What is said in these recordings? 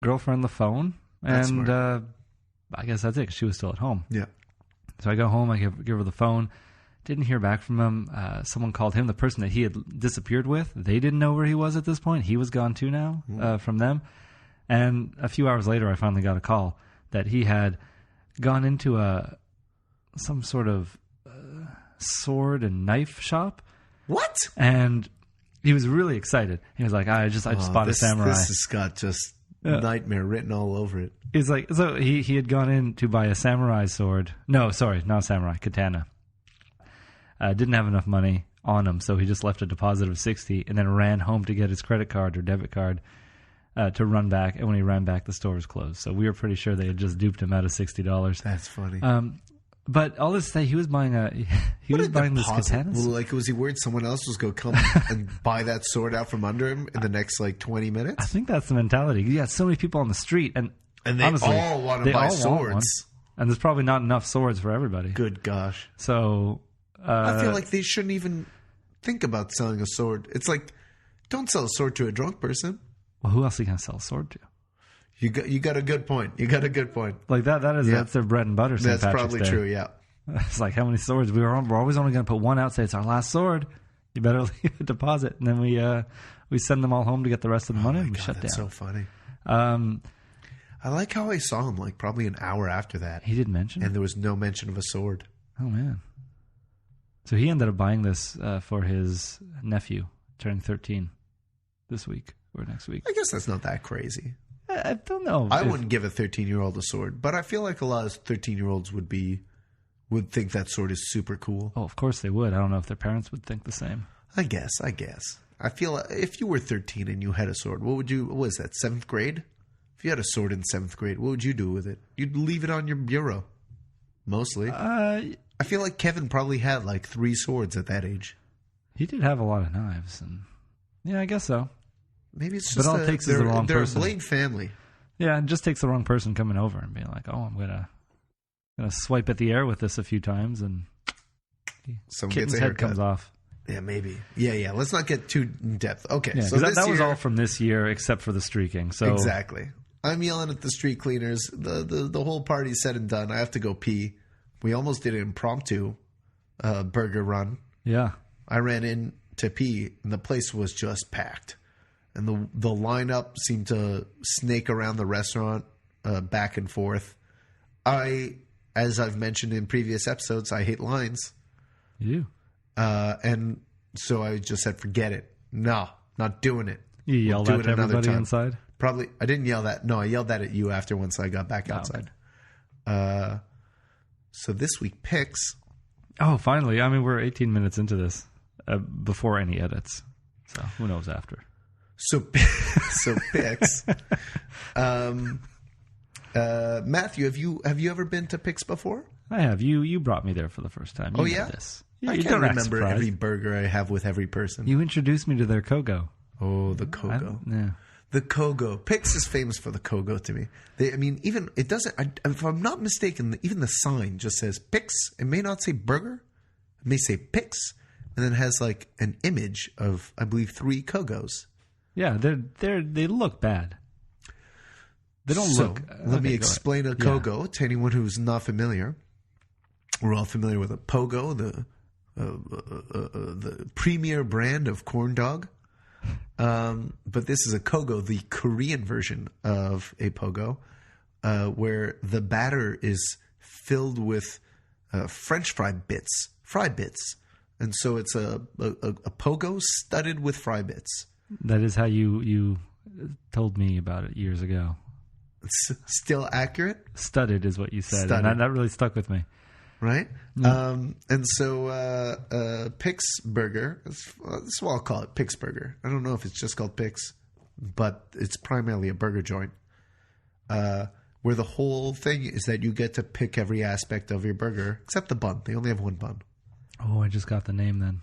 girlfriend the phone, That's and smart. I guess that's it, 'cause she was still at home. Yeah. So I go home, I give her the phone. Didn't hear back from him. Someone called him, the person that he had disappeared with. They didn't know where he was at this point. He was gone too now from them. And a few hours later, I finally got a call that he had gone into some sort of sword and knife shop. What? And he was really excited. He was like, I just spotted a samurai. This has got just nightmare written all over it. He's like, so he had gone in to buy a samurai sword. No, sorry, not samurai, katana. Didn't have enough money on him, so he just left a deposit of $60 and then ran home to get his credit card or debit card to run back. And when he ran back, the store was closed. So we were pretty sure they had just duped him out of $60. That's funny. But all this to say, he was buying this katana. Well, like, was he worried someone else was going to come and buy that sword out from under him in the next 20 minutes? I think that's the mentality. You got so many people on the street, and they honestly, all want to buy swords. And there's probably not enough swords for everybody. Good gosh. So I feel like they shouldn't even think about selling a sword. It's like, don't sell a sword to a drunk person. Well, who else are you going to sell a sword to? You got a good point. Like that's their bread and butter. That's probably true. Yeah. It's like, how many swords? We're always only going to put one out. Say it's our last sword. You better leave a deposit, and then we send them all home to get the rest of the money. And we shut that's down. So funny. I like how I saw him probably an hour after that. He did mention, and there was no mention of a sword. Oh man! So he ended up buying this for his nephew turning 13 this week or next week. I guess that's not that crazy. I don't know. I wouldn't give a 13-year-old a sword, but I feel like a lot of 13-year-olds would think that sword is super cool. Oh, of course they would. I don't know if their parents would think the same. I guess. I feel if you were 13 and you had a sword, what was that, 7th grade? If you had a sword in 7th grade, what would you do with it? You'd leave it on your bureau, mostly. I feel like Kevin probably had 3 swords at that age. He did have a lot of knives, and yeah, I guess so. Maybe it's just all it takes is the wrong person. They're a Blade family. Yeah, it just takes the wrong person coming over and being like, "Oh, I'm gonna swipe at the air with this a few times," and kitten's head comes off. Yeah, maybe. Yeah. Let's not get too in depth. Okay, yeah, so that was all from this year, except for the streaking. So exactly. I'm yelling at the street cleaners. The whole party's said and done. I have to go pee. We almost did an impromptu burger run. Yeah, I ran in to pee, and the place was just packed. And the lineup seemed to snake around the restaurant back and forth. As I've mentioned in previous episodes, I hate lines. You do. And so I just said, forget it. No, not doing it. You yelled that to everybody inside? Probably. I didn't yell that. No, I yelled that at you after once I got back outside. Okay. So this week, picks. Oh, finally. I mean, we're 18 minutes into this before any edits. So who knows after. So picks. Matthew, have you ever been to Picks before? I have. You brought me there for the first time. You know this. I can't remember every burger I have with every person. You introduced me to their Kogo. Oh, the Kogo. Yeah. The Kogo. Picks is famous for the Kogo to me. Even it doesn't. If I'm not mistaken, even the sign just says Picks. It may not say burger. It may say Picks, and then it has an image of, I believe, 3 Kogos. Yeah, they look bad. They don't look. Let me explain a Kogo to anyone who's not familiar. We're all familiar with a Pogo, the premier brand of corn dog. But this is a Kogo, the Korean version of a Pogo, where the batter is filled with French fry bits, and so it's a Pogo studded with fry bits. That is how you told me about it years ago. It's still accurate? Studded is what you said. And that really stuck with me. Right? Mm. And so Picks Burger, that's what I'll call it, Picks Burger. I don't know if it's just called Picks, but it's primarily a burger joint. Where the whole thing is that you get to pick every aspect of your burger, except the bun. They only have one bun. Oh, I just got the name then.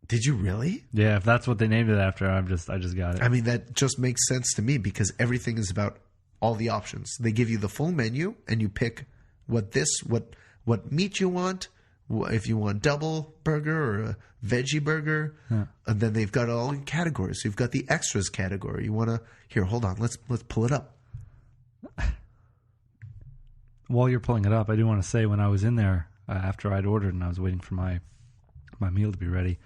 Did you really? Yeah, if that's what they named it after, I just got it. I mean, that just makes sense to me because everything is about all the options. They give you the full menu and you pick what meat you want, if you want double burger or a veggie burger. Yeah. And then they've got all in categories. So you've got the extras category. You want to, here, hold on. Let's pull it up. While you're pulling it up, I do want to say when I was in there after I'd ordered and I was waiting for my meal to be ready,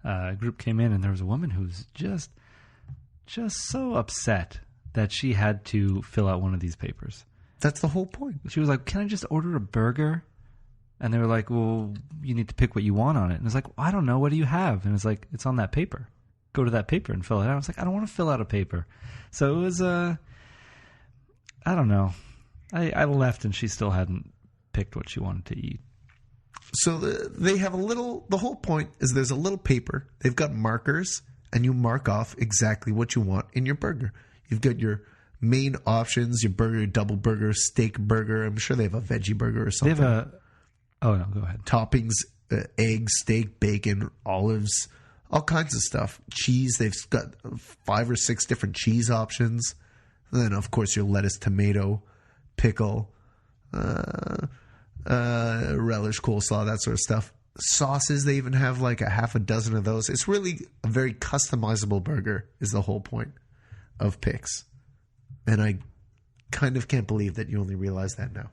a group came in and there was a woman who was just so upset that she had to fill out one of these papers. That's the whole point. She was like, "Can I just order a burger?" And they were like, "Well, you need to pick what you want on it." And it's like, well, "I don't know. What do you have?" And it's like, "It's on that paper. Go to that paper and fill it out." I was like, "I don't want to fill out a paper." So it was, I don't know. I left and she still hadn't picked what she wanted to eat. So they have the whole point is there's a little paper. They've got markers, and you mark off exactly what you want in your burger. You've got your main options, your burger, your double burger, steak burger. I'm sure they have a veggie burger or something. They have oh, no, go ahead. Toppings, eggs, steak, bacon, olives, all kinds of stuff. Cheese, they've got 5 or 6 different cheese options. And then, of course, your lettuce, tomato, pickle, relish, coleslaw, that sort of stuff. Sauces, they even have like a half a dozen of those. It's really a very customizable burger is the whole point of Picks. And I kind of can't believe that you only realize that now.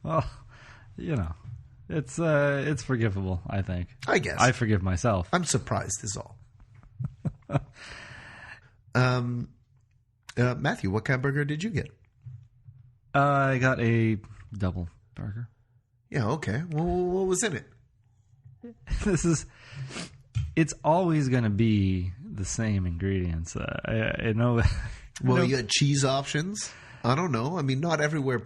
Well, it's forgivable, I think. I guess. I forgive myself. I'm surprised is all. Matthew, what kind of burger did you get? I got a double burger. Yeah, okay. Well, what was in it? It's always going to be the same ingredients. I know. Well, you had cheese options. I don't know. I mean, not everywhere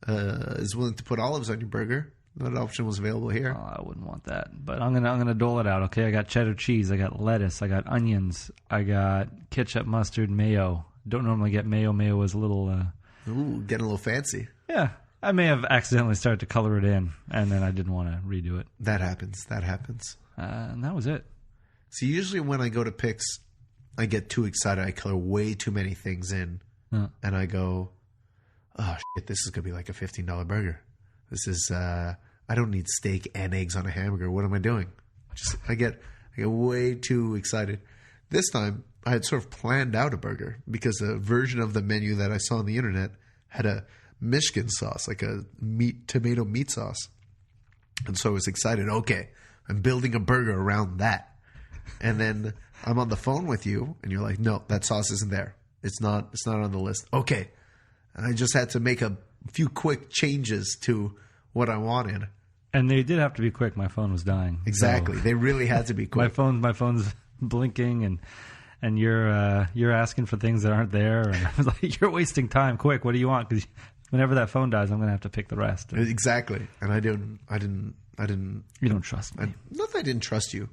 is willing to put olives on your burger. That option was available here. Oh, I wouldn't want that, but I'm gonna dole it out. Okay, I got cheddar cheese, I got lettuce, I got onions, I got ketchup, mustard, mayo. Don't normally get mayo. Mayo is a little. Ooh, getting a little fancy. Yeah, I may have accidentally started to color it in, and then I didn't want to redo it. That happens. And that was it. So usually when I go to Picks, I get too excited. I color way too many things in, and I go, "Oh shit! This is gonna be like a $15 burger. This is I don't need steak and eggs on a hamburger. What am I doing?" I get way too excited. This time I had sort of planned out a burger because a version of the menu that I saw on the internet had a Michigan sauce, like a tomato meat sauce. And so I was excited. Okay, I'm building a burger around that. And then I'm on the phone with you and you're like, "No, that sauce isn't there. It's not on the list." Okay. And I just had to make a few quick changes to what I wanted. And they did have to be quick. My phone was dying. Exactly. So they really had to be quick. My phone's blinking and you're asking for things that aren't there, and I was like, "You're wasting time. Quick, what do you want?" Because whenever that phone dies, I'm going to have to pick the rest. Exactly. And I didn't. You don't trust me. Not that I didn't trust you.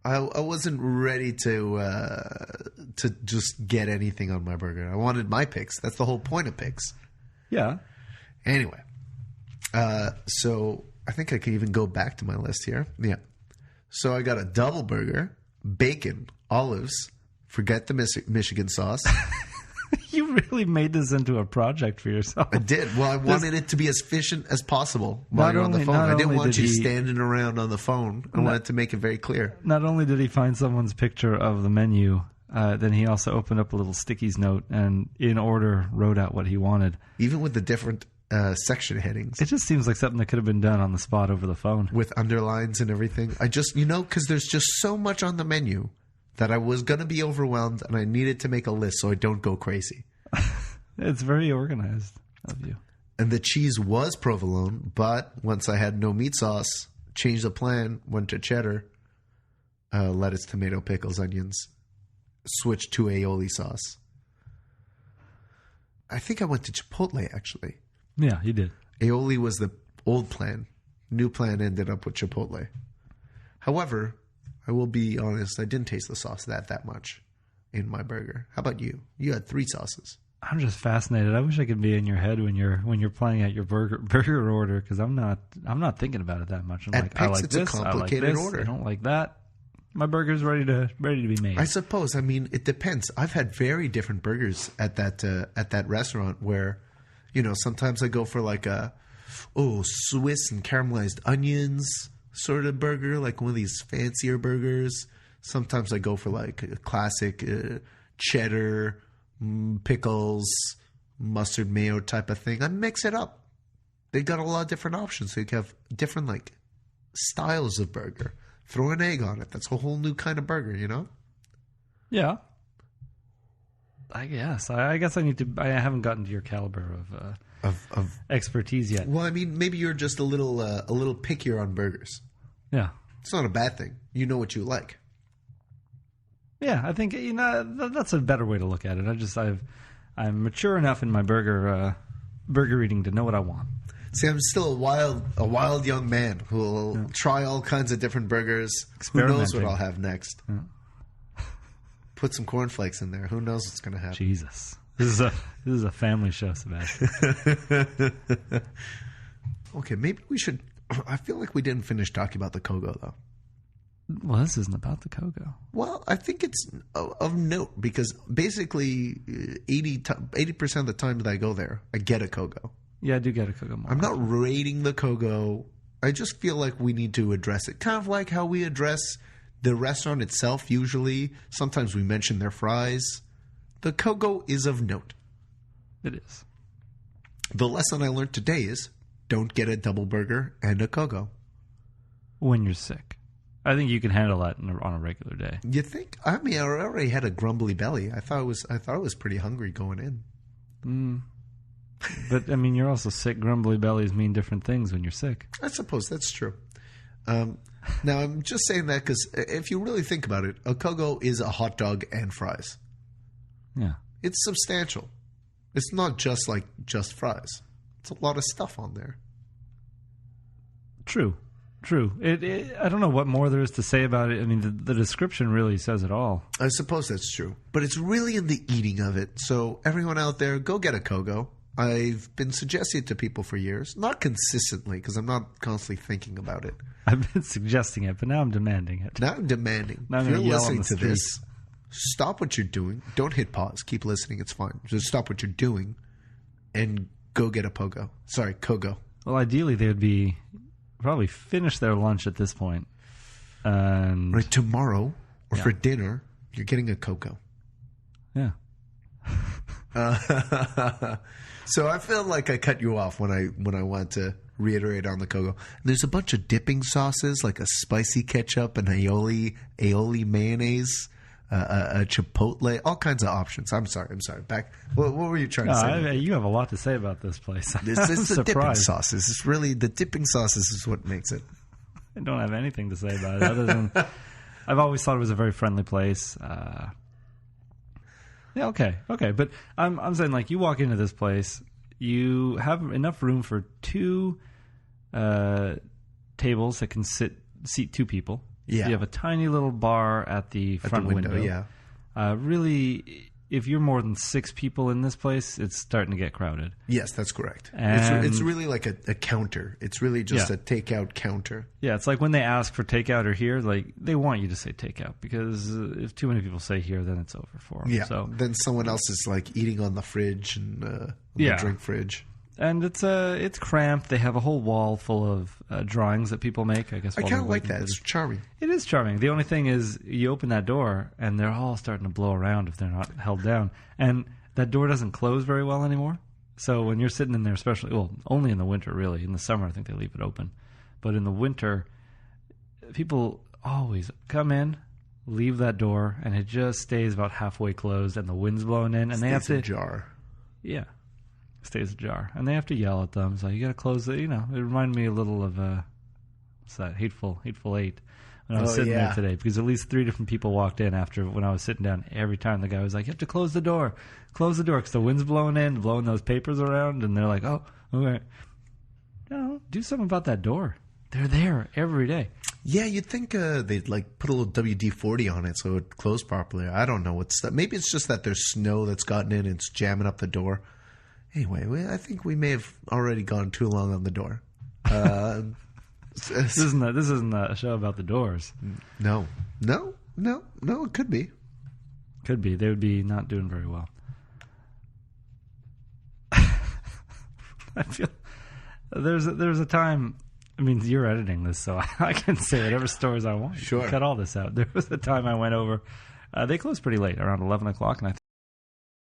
I wasn't ready to just get anything on my burger. I wanted my Picks. That's the whole point of Picks. Yeah. Anyway, so I think I could even go back to my list here. Yeah. So I got a double burger, bacon, olives, forget the Michigan sauce. You really made this into a project for yourself. I did. Well, I wanted it to be as efficient as possible while you're on the phone. I didn't want you standing around on the phone. I wanted to make it very clear. Not only did he find someone's picture of the menu, then he also opened up a little stickies note and in order wrote out what he wanted. Even with the different section headings. It just seems like something that could have been done on the spot over the phone. With underlines and everything. I just, because there's just so much on the menu that I was going to be overwhelmed and I needed to make a list so I don't go crazy. It's very organized of you. And the cheese was provolone, but once I had no meat sauce, changed the plan, went to cheddar, lettuce, tomato, pickles, onions, switched to aioli sauce. I think I went to Chipotle, actually. Yeah, you did. Aioli was the old plan. New plan ended up with Chipotle. However, I will be honest, I didn't taste the sauce that much in my burger. How about you? You had 3 sauces. I'm just fascinated. I wish I could be in your head when you're playing out your burger order, because I'm not thinking about it that much. I'm At like, Picks, I like it's this, a complicated I like this, order. I don't like that. My burger's ready to be made. I suppose. I mean, it depends. I've had very different burgers at that restaurant where, sometimes I go for like a Swiss and caramelized onions sort of burger, like one of these fancier burgers. Sometimes I go for like a classic cheddar, pickles, mustard mayo type of thing. I mix it up. They got a lot of different options. So you can have different like styles of burger. Throw an egg on it. That's a whole new kind of burger, you know? Yeah. I guess. I guess I need to. I haven't gotten to your caliber of expertise yet. Well, I mean, maybe you're just a little pickier on burgers. Yeah. It's not a bad thing. You know what you like. Yeah, I think that's a better way to look at it. I'm mature enough in my burger eating to know what I want. See, I'm still a wild young man who will try all kinds of different burgers. Who knows what I'll have next? Yeah. Put some cornflakes in there. Who knows what's going to happen? Jesus, this is a family show, Sebastien. Okay, maybe we should. I feel like we didn't finish talking about the Kogo though. Well, this isn't about the Kogo. Well, I think it's of note because basically 80% of the time that I go there, I get a Kogo. Yeah, I do get a Kogo more. I'm not rating the Kogo. I just feel like we need to address it. Kind of like how we address the restaurant itself usually. Sometimes we mention their fries. The Kogo is of note. It is. The lesson I learned today is don't get a double burger and a Kogo. When you're sick. I think you can handle that on a regular day. You think? I mean, I already had a grumbly belly. I thought I was pretty hungry going in. But I mean, you're also sick. Grumbly bellies mean different things when you're sick. I suppose that's true. Now I'm just saying that because if you really think about it, a Kogo is a hot dog and fries. Yeah, it's substantial. It's not just fries. It's a lot of stuff on there. True. I don't know what more there is to say about it. I mean, the description really says it all. I suppose that's true. But it's really in the eating of it. So everyone out there, go get a Kogo. I've been suggesting it to people for years. Not consistently, because I'm not constantly thinking about it. I've been suggesting it, but now I'm demanding it. Now I'm demanding. Now I'm if you're yell listening on the to this, stop what you're doing. Don't hit pause. Keep listening. It's fine. Just stop what you're doing and go get a Kogo. Well, ideally, they would be probably finish their lunch at this point. And right, tomorrow or for dinner, you're getting a Kogo. Yeah. So I feel like I cut you off when I want to reiterate on the Kogo. There's a bunch of dipping sauces like a spicy ketchup and aioli mayonnaise, a chipotle, all kinds of options. I'm sorry. Back. What were you trying to say? You have a lot to say about this place. It's the dipping sauces. It's really the dipping sauces is what makes it. I don't have anything to say about it other than I've always thought it was a very friendly place. Yeah, okay. But I'm saying, like, you walk into this place, you have enough room for two tables that can seat two people. Yeah. You have a tiny little bar at the front window. Yeah. Really, if you're more than 6 people in this place, it's starting to get crowded. Yes, that's correct. And it's really like a counter. It's really just a takeout counter. Yeah, it's like when they ask for takeout or here, like they want you to say takeout because if too many people say here, then it's over for them. Yeah. So then someone else is like eating on the fridge and the drink fridge. And it's cramped. They have a whole wall full of drawings that people make. I guess I kind of like that. It's charming. It is charming. The only thing is, you open that door and they're all starting to blow around if they're not held down, and that door doesn't close very well anymore. So when you're sitting in there, especially, well, only in the winter, really. In the summer, I think they leave it open, but in the winter, people always come in, leave that door, and it just stays about halfway closed, and the wind's blowing in, and they have to ajar. Yeah. Stays ajar, and they have to yell at them. So you got to close it. You know, it reminded me a little of what's that? Hateful Eight. When I was sitting there today, because at least 3 different people walked in after when I was sitting down. Every time the guy was like, "You have to close the door, because the wind's blowing in, blowing those papers around." And they're like, "Oh, okay, no, do something about that door. They're there every day." Yeah, you'd think they'd like put a little WD-40 on it so it would close properly. I don't know what's that. Maybe it's just that there's snow that's gotten in and it's jamming up the door. Anyway, I think we may have already gone too long on the door. This isn't a show about the doors. No. It could be. Could be. They would be not doing very well. There's a time. I mean, you're editing this, so I can say whatever stories I want. Sure. Cut all this out. There was a time I went over. They closed pretty late, around 11 o'clock, and I